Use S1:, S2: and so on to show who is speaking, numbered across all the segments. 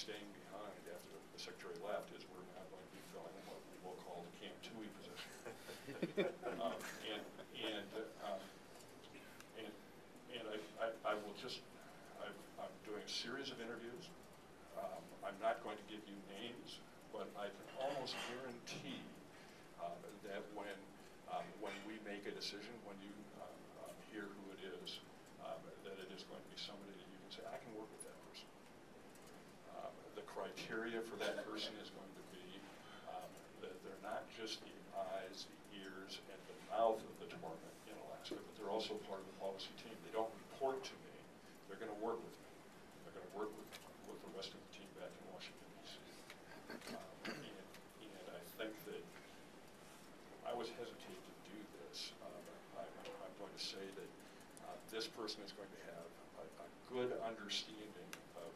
S1: staying behind after the Secretary left is we're now going to be filling what we will call the Camp Tui position. I will just, I'm doing a series of interviews. I'm not going to give you names, but I can almost guarantee that when we make a decision, when you hear who it is, that it is going to be somebody that you can say, I can work with that person. The criteria for that person is going to be that they're not just the eyes, the ears, and the mouth of the department in Alaska, but they're also part of the policy team. They don't report to me. They're going to work with me. They're going to work with the rest of the team back in Washington, D.C. And I think that I always hesitate to do this. I'm going to say that this person is going to have a good understanding of,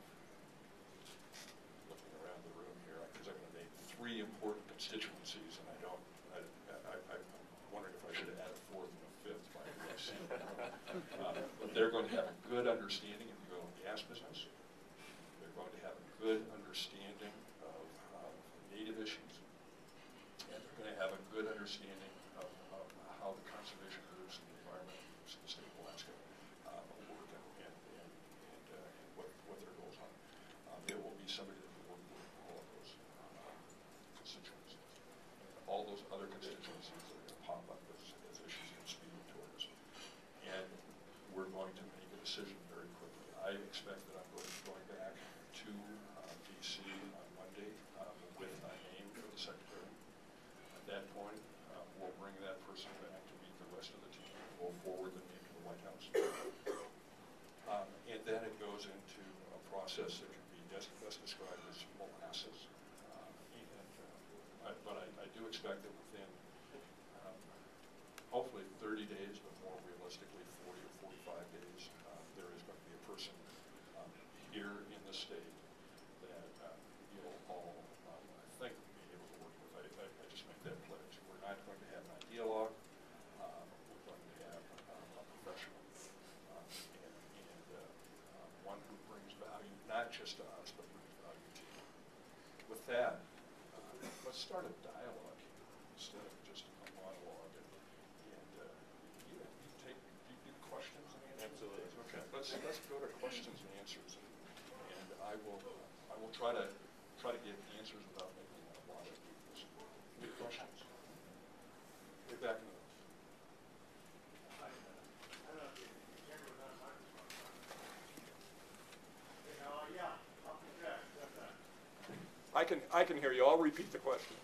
S1: looking around the room here, because I'm going to name 3 important constituencies, and I'm wondering if I should add a 4th and a 5th by RDC. But they're going to have a good understanding of the oil and gas business. They're going to have a good understanding of native issues. And they're going to have a good understanding of how the conservation groups and the environmental groups in the state of Alaska work and what their goals are. It will be somebody that will work with all of those constituencies. All those other constituencies that are going to pop up as issues that speed towards. And we're going to make a decision very quickly. I expect that I'm going to be going back to D.C. on Monday with a name for the Secretary. At that point, we'll bring that person back to meet the rest of the team. We'll forward the name to the White House. And then it goes into a process that can be best described as molasses. But I do expect that within hopefully 30 days, but more realistically 40 or 45 days, there is going to be a person here in the state that you'll all, I think, be able to work with. I just make that pledge. We're not going to have an ideologue. We're going to have a professional and one who brings value, not just to us, but brings value to you. With that, let's start a dialogue here instead of just a monologue. You do questions and answers. Absolutely. Okay. Let's go to questions and answers, and I will try to get answers without making a lot of people's. Any questions? Get back in the room. I can hear you. I'll repeat the question.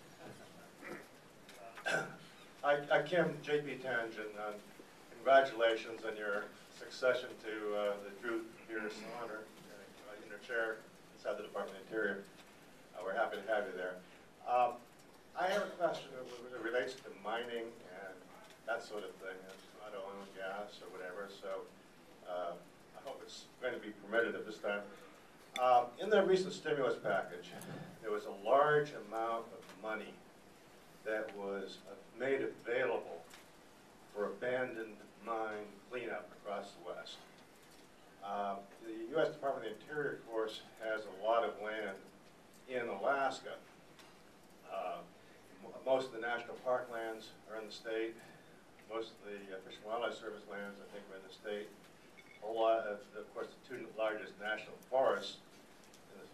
S2: Kim, J.P. Tangent, congratulations on your succession to the Drew Pierce honor, inner chair inside the Department of the Interior. We're happy to have you there. I have a question that relates to mining and that sort of thing. It's not oil and gas or whatever, so I hope it's going to be permitted at this time. In the recent stimulus package, there was a large amount of money that was made available for abandoned mine cleanup across the West. The U.S. Department of the Interior, of course, has a lot of land in Alaska. Most of the national park lands are in the state. Most of the Fish and Wildlife Service lands, I think, are in the state. A lot of course, the 2 largest national forests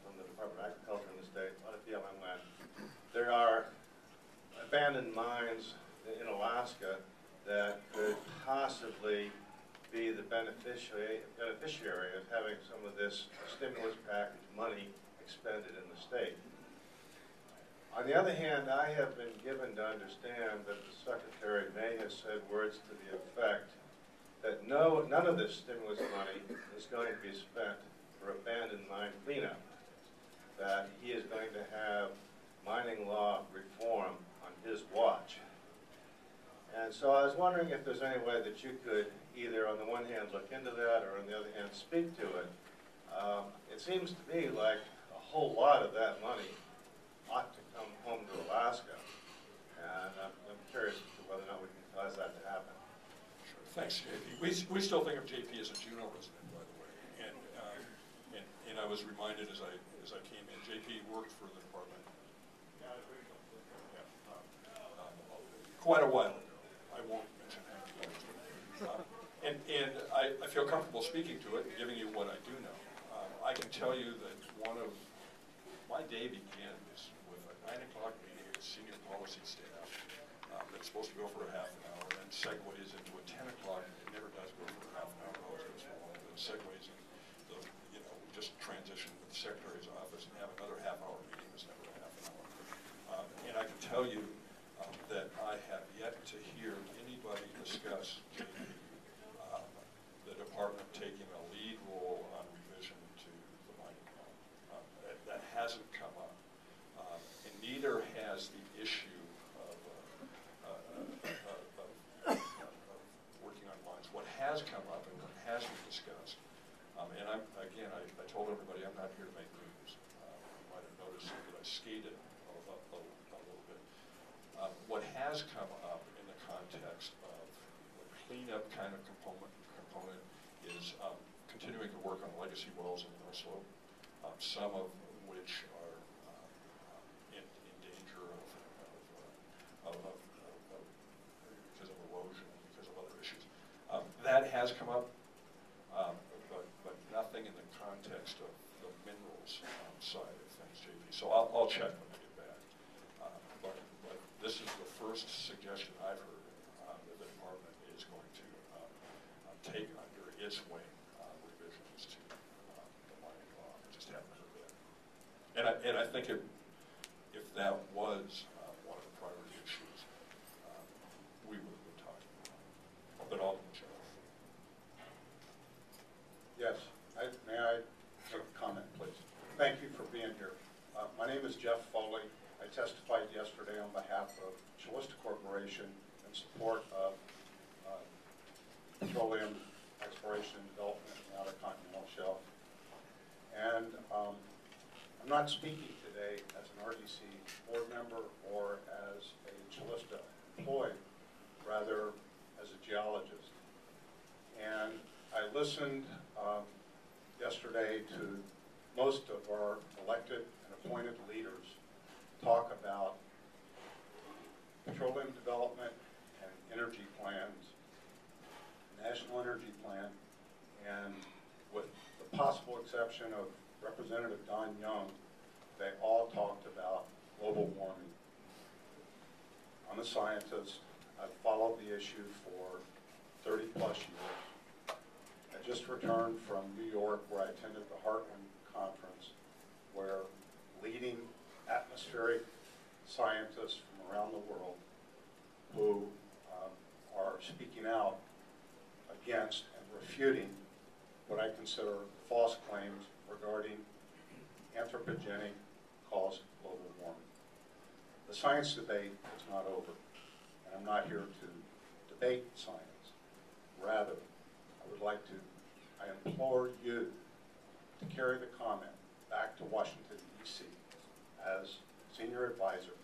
S2: from the Department of Agriculture in the state, a lot of BLM land. There are abandoned mines in Alaska that could possibly be the beneficiary of having some of this stimulus package money expended in the state. On the other hand, I have been given to understand that the Secretary may have said words to the effect that none of this stimulus money is going to be spent for abandoned mine cleanup, that he is going to have mining law reform on his watch. And so I was wondering if there's any way that you could either on the one hand look into that or on the other hand speak to it. It seems to me like a whole lot of that money ought to come home to Alaska. And I'm curious as to whether or not we can cause that to happen. Sure.
S1: Thanks, JP. We still think of JP as a Juneau resident, by the way. And I was reminded as I came in, JP worked for the department. Yeah, quite a while ago. I won't mention how. And I feel comfortable speaking to it and giving you what I do know. I can tell you that my day begins with a 9 o'clock meeting with senior policy staff that's supposed to go for a half an hour, and then segues into a 10 o'clock. It never does go for a half an hour, it always goes for longer. Then segues into we just transition to the secretary's office and have another half-hour meeting that's never a half an hour. And I can tell you that I have yet to hear anybody discuss the department taking a lead role on revision to the mining plan. That hasn't come up. And neither has the issue of working on lines. What has come up and what has been discussed, and I told everybody I'm not here to make news. You might have noticed that I skated a little bit. What has come up in the context of the cleanup kind of component is continuing to work on legacy wells in the North Slope, some of which are in danger because of erosion and because of other issues. That has come up, but nothing in the context of the minerals side of things, JP. So I'll check when I get back. But this is the first suggestion I've heard that the department is going to take under its wing revisions to the mining law. I just haven't heard that. And I think if that was one of the priority issues, we would have been talking about it. But Alton,
S3: yes, may I make a comment, please? Thank you for being here. My name is Jeff Foley. I testified yesterday on behalf of Chalista Corporation in support of petroleum exploration and development in the Outer Continental Shelf. And I'm not speaking today as an RDC board member or as a Chalista employee, rather as a geologist. And I listened yesterday to most of our elected and appointed leaders talk about petroleum development and energy plans, national energy plan, and with the possible exception of Representative Don Young, they all talked about global warming. I'm a scientist. I've followed the issue for 30 plus years. I just returned from New York where I attended the Heartland Conference, where leading atmospheric scientists from around the world who are speaking out against and refuting what I consider false claims regarding anthropogenic caused global warming. The science debate is not over, and I'm not here to debate science. Rather, I implore you to carry the comment back to Washington, D.C. as senior advisor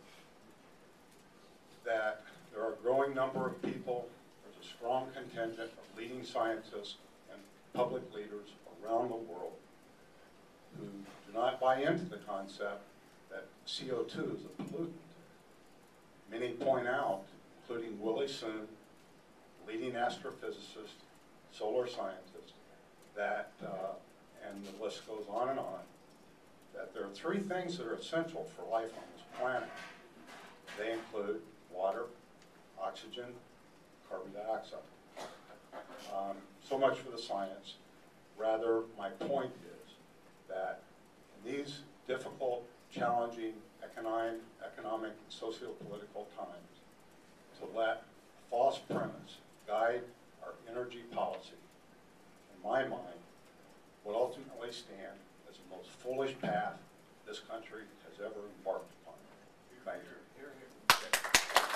S3: that there are a growing number of people, there's a strong contingent of leading scientists and public leaders around the world who do not buy into the concept that CO2 is a pollutant. Many point out, including Willie Soon, leading astrophysicist, solar scientist, that, and the list goes on, that there are three things that are essential for life on this planet. They include water, oxygen, carbon dioxide. So much for the science. Rather, my point is that in these difficult, challenging economic and socio-political times, to let false premise guide our energy policy, in my mind, will ultimately stand as the most foolish path this country has ever embarked upon. Thank you.